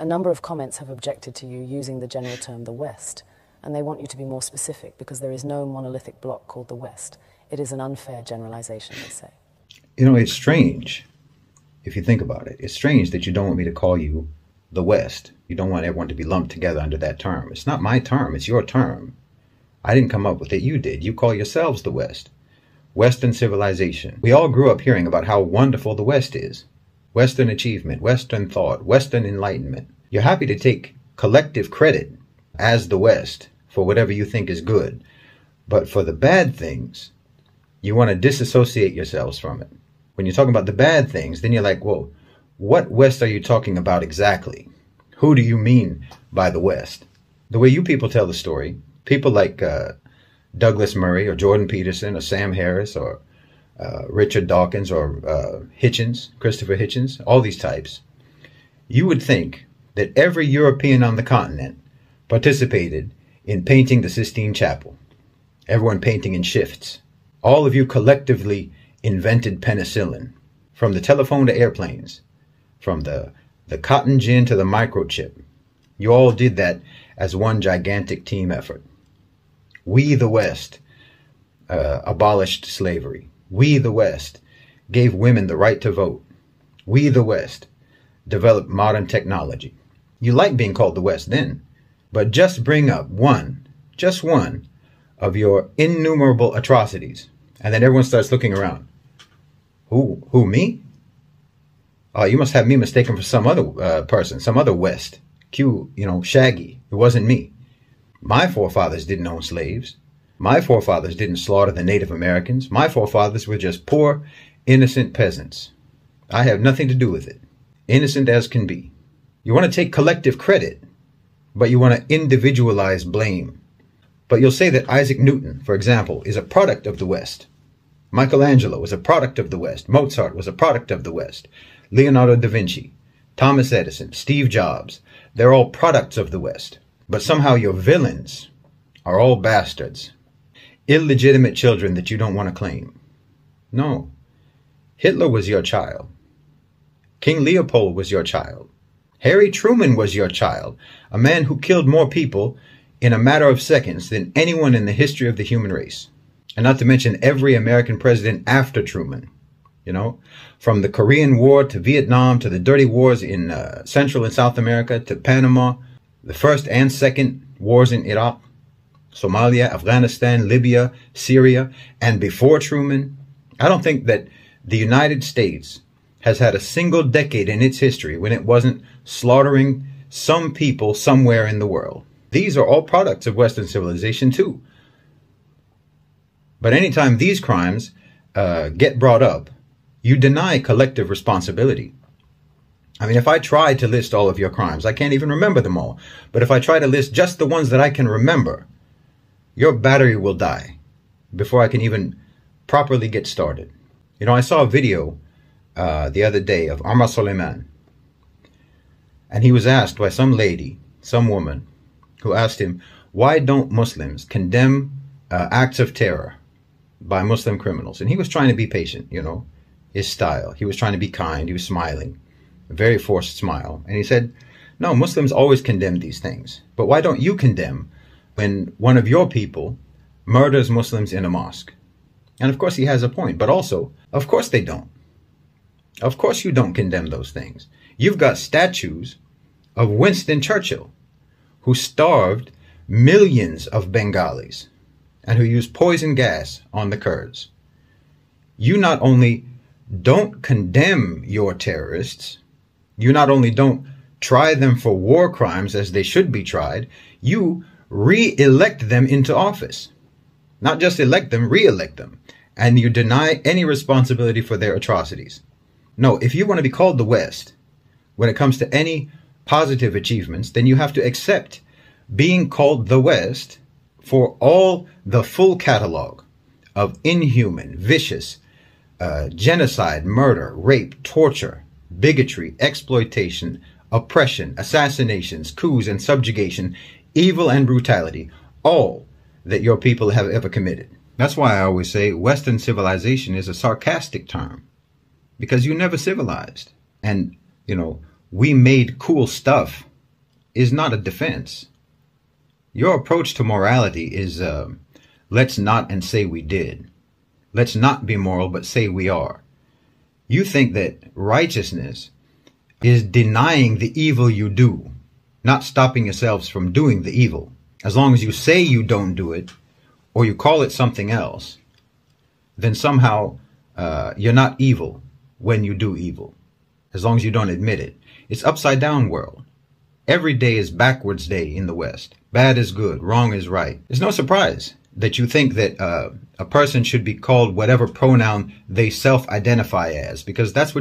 A number of comments have objected to you using the general term the West, and they want you to be more specific because there is no monolithic bloc called the West. It is an unfair generalization, they say. You know, it's strange, if you think about it. It's strange that you don't want me to call you the West. You don't want everyone to be lumped together under that term. It's not my term, it's your term. I didn't come up with it, you did. You call yourselves the West. Western civilization. We all grew up hearing about how wonderful the West is. Western achievement, Western thought, Western enlightenment. You're happy to take collective credit as the West for whatever you think is good. But for the bad things, you want to disassociate yourselves from it. When you're talking about the bad things, then you're like, well, what West are you talking about exactly? Who do you mean by the West? The way you people tell the story, people like Douglas Murray or Jordan Peterson or Sam Harris or Richard Dawkins or Hitchens, Christopher Hitchens, all these types, you would think that every European on the continent participated in painting the Sistine Chapel. Everyone painting in shifts. All of you collectively invented penicillin, from the telephone to airplanes, from the cotton gin to the microchip. You all did that as one gigantic team effort. We, the West, abolished slavery. We, the West, gave women the right to vote. We, the West, developed modern technology. You like being called the West then, but just bring up just one of your innumerable atrocities, and then everyone starts looking around. Who, me? Oh, you must have me mistaken for some other person, some other West. Shaggy. It wasn't me. My forefathers didn't own slaves. My forefathers didn't slaughter the Native Americans. My forefathers were just poor, innocent peasants. I have nothing to do with it. Innocent as can be. You want to take collective credit, but you want to individualize blame. But you'll say that Isaac Newton, for example, is a product of the West. Michelangelo was a product of the West. Mozart was a product of the West. Leonardo da Vinci, Thomas Edison, Steve Jobs, they're all products of the West. But somehow your villains are all bastards, illegitimate children that you don't want to claim. No, Hitler was your child. King Leopold was your child. Harry Truman was your child, a man who killed more people in a matter of seconds than anyone in the history of the human race. And not to mention every American president after Truman. From the Korean War to Vietnam to the dirty wars in Central and South America to Panama, the first and second wars in Iraq, Somalia, Afghanistan, Libya, Syria, and before Truman. I don't think that the United States has had a single decade in its history when it wasn't slaughtering some people somewhere in the world. These are all products of Western civilization too. But anytime these crimes get brought up, you deny collective responsibility. I mean, if I tried to list all of your crimes, I can't even remember them all. But if I try to list just the ones that I can remember, your battery will die before I can even properly get started. I saw a video the other day of Omar Suleiman. And he was asked by some lady, some woman, who asked him, why don't Muslims condemn acts of terror by Muslim criminals? And he was trying to be patient, his style. He was trying to be kind. He was smiling, a very forced smile. And he said, no, Muslims always condemn these things. But why don't you condemn when one of your people murders Muslims in a mosque? And of course he has a point, but also, of course they don't. Of course you don't condemn those things. You've got statues of Winston Churchill, who starved millions of Bengalis and who used poison gas on the Kurds. You not only don't condemn your terrorists, you not only don't try them for war crimes as they should be tried, you re-elect them into office. Not just elect them, re-elect them. And you deny any responsibility for their atrocities. No, if you want to be called the West, when it comes to any positive achievements, then you have to accept being called the West for all the full catalog of inhuman, vicious, genocide, murder, rape, torture, bigotry, exploitation, oppression, assassinations, coups and subjugation, evil and brutality, all that your people have ever committed. That's why I always say Western civilization is a sarcastic term, because you never civilized. And, we made cool stuff is not a defense. Your approach to morality is let's not and say we did. Let's not be moral, but say we are. You think that righteousness is denying the evil you do, not stopping yourselves from doing the evil. As long as you say you don't do it, or you call it something else, then somehow you're not evil when you do evil, as long as you don't admit it. It's upside down world. Every day is backwards day in the West. Bad is good, wrong is right. It's no surprise that you think that a person should be called whatever pronoun they self-identify as, because that's what